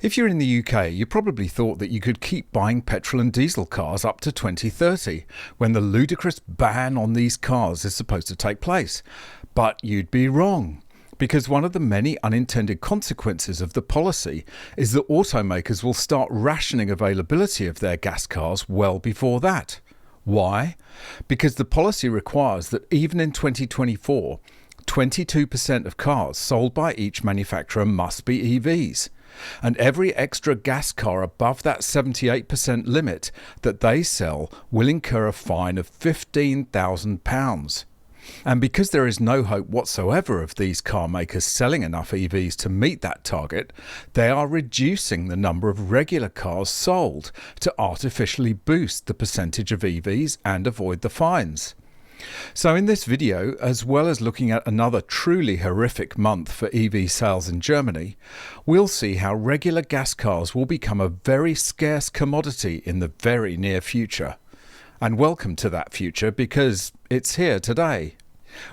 If you're in the UK, you probably thought that you could keep buying petrol and diesel cars up to 2030, when the ludicrous ban on these cars is supposed to take place. But you'd be wrong, because one of the many unintended consequences of the policy is that automakers will start rationing availability of their gas cars well before that. Why? Because the policy requires that even in 2024, 22% of cars sold by each manufacturer must be EVs. And every extra gas car above that 78% limit that they sell will incur a fine of £15,000. And because there is no hope whatsoever of these car makers selling enough EVs to meet that target, they are reducing the number of regular cars sold to artificially boost the percentage of EVs and avoid the fines. So in this video, as well as looking at another truly horrific month for EV sales in Germany, we'll see how regular gas cars will become a very scarce commodity in the very near future. And welcome to that future, because it's here today.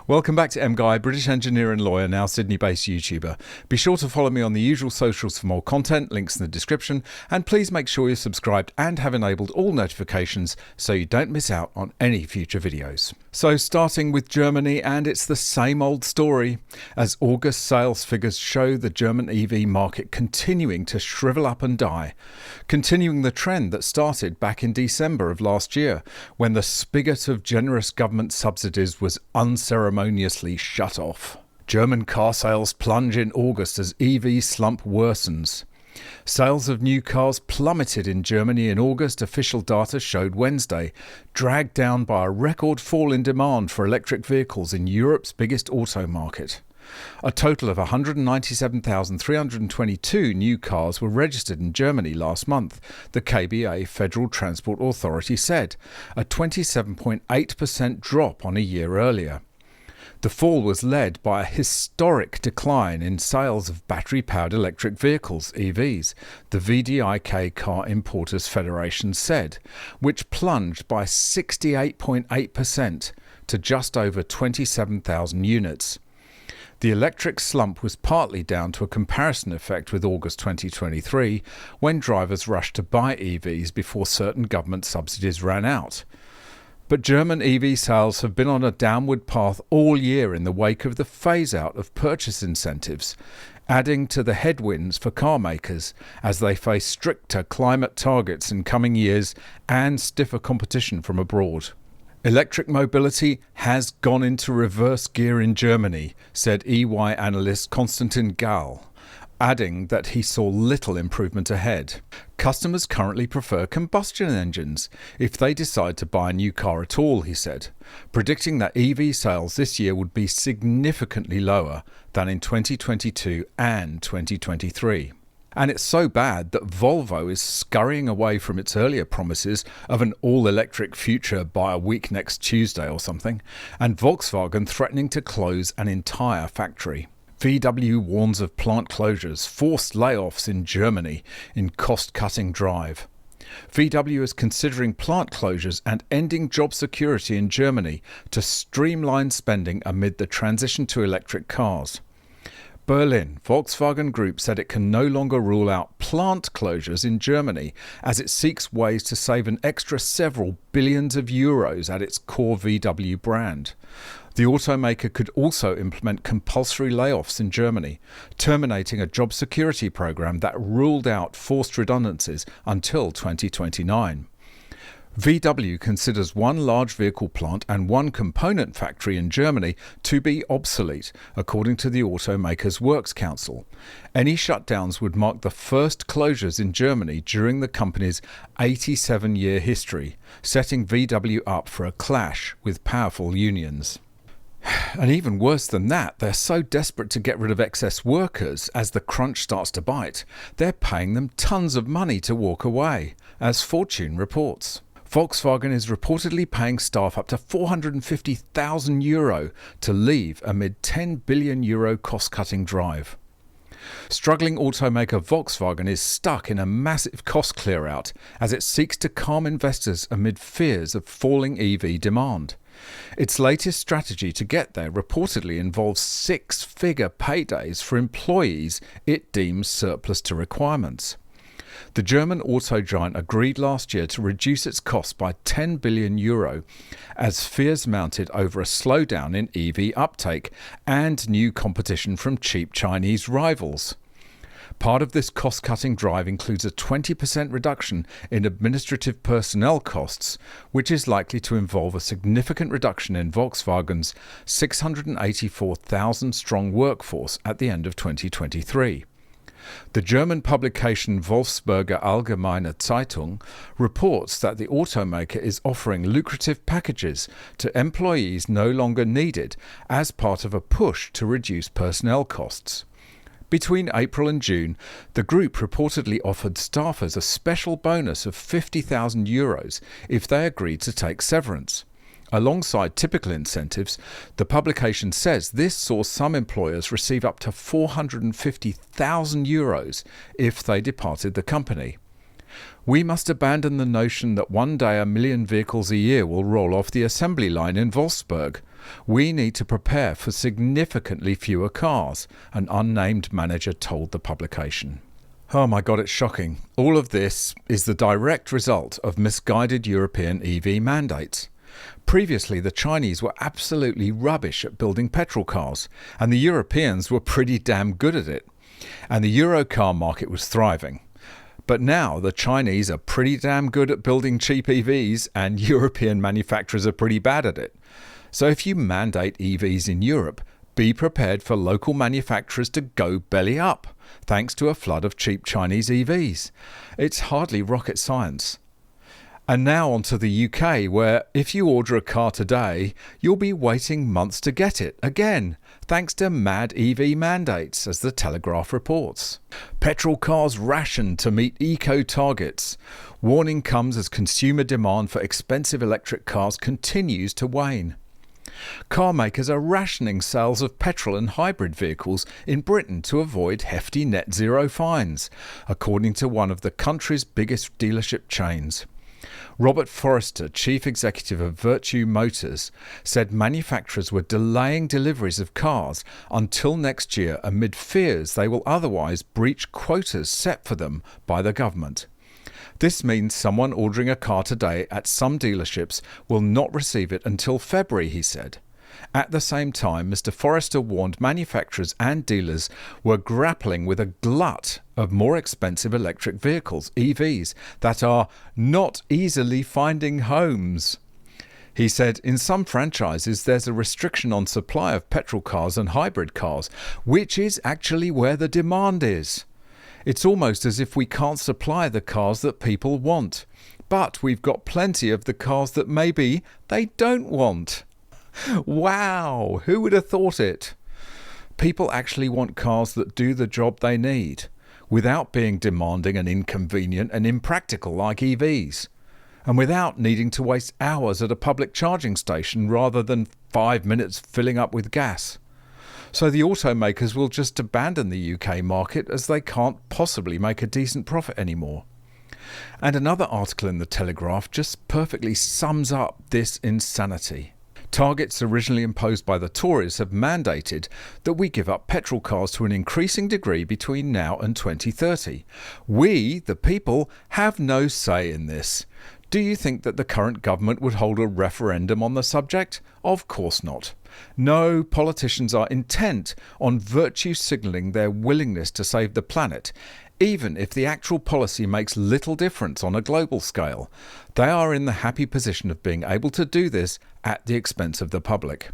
Welcome back to MGUY, British engineer and lawyer, now Sydney-based YouTuber. Be sure to follow me on the usual socials for more content, links in the description, and please make sure you're subscribed and have enabled all notifications so you don't miss out on any future videos. So starting with Germany, and it's the same old story, as August sales figures show the German EV market continuing to shrivel up and die, continuing the trend that started back in December of last year, when the spigot of generous government subsidies was unceremoniously shut off. German car sales plunge in August as EV slump worsens. Sales of new cars plummeted in Germany in August, official data showed Wednesday, dragged down by a record fall in demand for electric vehicles in Europe's biggest auto market. A total of 197,322 new cars were registered in Germany last month, the KBA Federal Transport Authority said, a 27.8% drop on a year earlier. The fall was led by a historic decline in sales of battery-powered electric vehicles, EVs, the VDIK Car Importers Federation said, which plunged by 68.8% to just over 27,000 units. The electric slump was partly down to a comparison effect with August 2023, when drivers rushed to buy EVs before certain government subsidies ran out. But German EV sales have been on a downward path all year in the wake of the phase-out of purchase incentives, adding to the headwinds for car makers as they face stricter climate targets in coming years and stiffer competition from abroad. Electric mobility has gone into reverse gear in Germany, said EY analyst Konstantin Gall, adding that he saw little improvement ahead. Customers currently prefer combustion engines if they decide to buy a new car at all, he said, predicting that EV sales this year would be significantly lower than in 2022 and 2023. And it's so bad that Volvo is scurrying away from its earlier promises of an all-electric future by a week next Tuesday or something, and Volkswagen threatening to close an entire factory. VW warns of plant closures, forced layoffs in Germany in cost-cutting drive. VW is considering plant closures and ending job security in Germany to streamline spending amid the transition to electric cars. Berlin, Volkswagen Group said it can no longer rule out plant closures in Germany as it seeks ways to save an extra several billions of euros at its core VW brand. The automaker could also implement compulsory layoffs in Germany, terminating a job security program that ruled out forced redundancies until 2029. VW considers one large vehicle plant and one component factory in Germany to be obsolete, according to the automaker's Works Council. Any shutdowns would mark the first closures in Germany during the company's 87-year history, setting VW up for a clash with powerful unions. And even worse than that, they're so desperate to get rid of excess workers as the crunch starts to bite, they're paying them tons of money to walk away, as Fortune reports. Volkswagen is reportedly paying staff up to €450,000 to leave amid €10 billion cost-cutting drive. Struggling automaker Volkswagen is stuck in a massive cost clear-out as it seeks to calm investors amid fears of falling EV demand. Its latest strategy to get there reportedly involves six-figure paydays for employees it deems surplus to requirements. The German auto giant agreed last year to reduce its costs by €10 billion as fears mounted over a slowdown in EV uptake and new competition from cheap Chinese rivals. Part of this cost-cutting drive includes a 20% reduction in administrative personnel costs, which is likely to involve a significant reduction in Volkswagen's 684,000-strong workforce at the end of 2023. The German publication Wolfsburger Allgemeine Zeitung reports that the automaker is offering lucrative packages to employees no longer needed as part of a push to reduce personnel costs. Between April and June, the group reportedly offered staffers a special bonus of €50,000 if they agreed to take severance. Alongside typical incentives, the publication says this saw some employers receive up to €450,000 if they departed the company. We must abandon the notion that one day 1 million vehicles a year will roll off the assembly line in Wolfsburg. We need to prepare for significantly fewer cars, an unnamed manager told the publication. Oh my God, it's shocking. All of this is the direct result of misguided European EV mandates. Previously, the Chinese were absolutely rubbish at building petrol cars, and the Europeans were pretty damn good at it. And the Euro car market was thriving. But now the Chinese are pretty damn good at building cheap EVs, and European manufacturers are pretty bad at it. So if you mandate EVs in Europe, be prepared for local manufacturers to go belly up, thanks to a flood of cheap Chinese EVs. It's hardly rocket science. And now on to the UK, where if you order a car today, you'll be waiting months to get it again, thanks to mad EV mandates, as the Telegraph reports. Petrol cars rationed to meet eco targets. Warning comes as consumer demand for expensive electric cars continues to wane. Car makers are rationing sales of petrol and hybrid vehicles in Britain to avoid hefty net zero fines, according to one of the country's biggest dealership chains. Robert Forrester, chief executive of Virtue Motors, said manufacturers were delaying deliveries of cars until next year amid fears they will otherwise breach quotas set for them by the government. This means someone ordering a car today at some dealerships will not receive it until February, he said. At the same time, Mr. Forrester warned manufacturers and dealers were grappling with a glut of more expensive electric vehicles, EVs, that are not easily finding homes. He said, in some franchises there's a restriction on supply of petrol cars and hybrid cars, which is actually where the demand is. It's almost as if we can't supply the cars that people want, but we've got plenty of the cars that maybe they don't want. Wow, who would have thought it? People actually want cars that do the job they need, without being demanding and inconvenient and impractical like EVs, and without needing to waste hours at a public charging station rather than 5 minutes filling up with gas. So the automakers will just abandon the UK market as they can't possibly make a decent profit anymore. And another article in the Telegraph just perfectly sums up this insanity. Targets originally imposed by the Tories have mandated that we give up petrol cars to an increasing degree between now and 2030. We, the people, have no say in this. Do you think that the current government would hold a referendum on the subject? Of course not. No, politicians are intent on virtue signalling their willingness to save the planet, even if the actual policy makes little difference on a global scale. They are in the happy position of being able to do this at the expense of the public.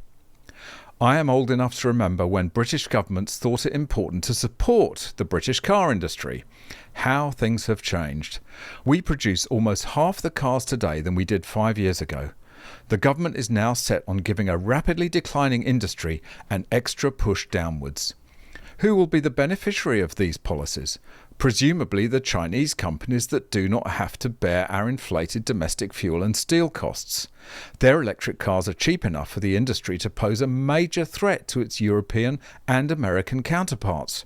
I am old enough to remember when British governments thought it important to support the British car industry. How things have changed. We produce almost half the cars today than we did 5 years ago. The government is now set on giving a rapidly declining industry an extra push downwards. Who will be the beneficiary of these policies? Presumably the Chinese companies that do not have to bear our inflated domestic fuel and steel costs. Their electric cars are cheap enough for the industry to pose a major threat to its European and American counterparts.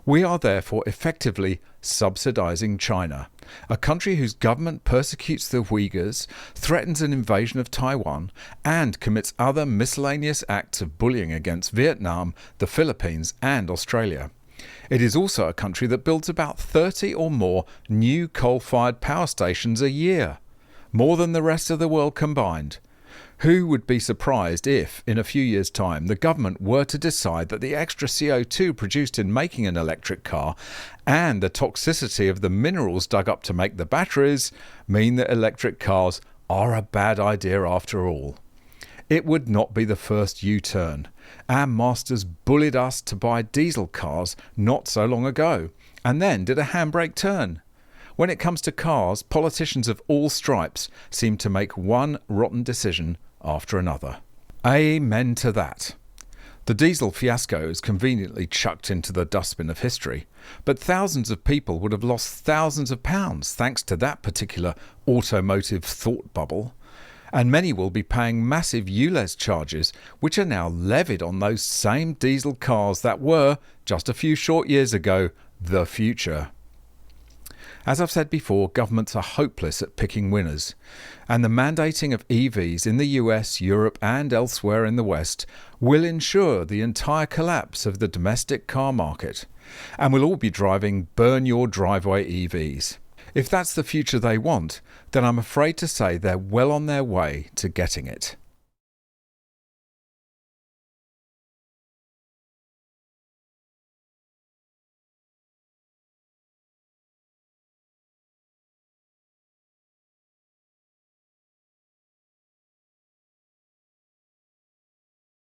We are therefore effectively subsidising China, a country whose government persecutes the Uyghurs, threatens an invasion of Taiwan, and commits other miscellaneous acts of bullying against Vietnam, the Philippines and Australia. It is also a country that builds about 30 or more new coal-fired power stations a year, more than the rest of the world combined. Who would be surprised if, in a few years' time, the government were to decide that the extra CO2 produced in making an electric car and the toxicity of the minerals dug up to make the batteries mean that electric cars are a bad idea after all? It would not be the first U-turn. Our masters bullied us to buy diesel cars not so long ago, and then did a handbrake turn. When it comes to cars, politicians of all stripes seem to make one rotten decision after another. Amen to that. The diesel fiasco is conveniently chucked into the dustbin of history, but thousands of people would have lost thousands of pounds thanks to that particular automotive thought bubble. And many will be paying massive ULEZ charges, which are now levied on those same diesel cars that were, just a few short years ago, the future. As I've said before, governments are hopeless at picking winners, and the mandating of EVs in the US, Europe and elsewhere in the West will ensure the entire collapse of the domestic car market, and we'll all be driving burn-your-driveway EVs. If that's the future they want, then I'm afraid to say they're well on their way to getting it.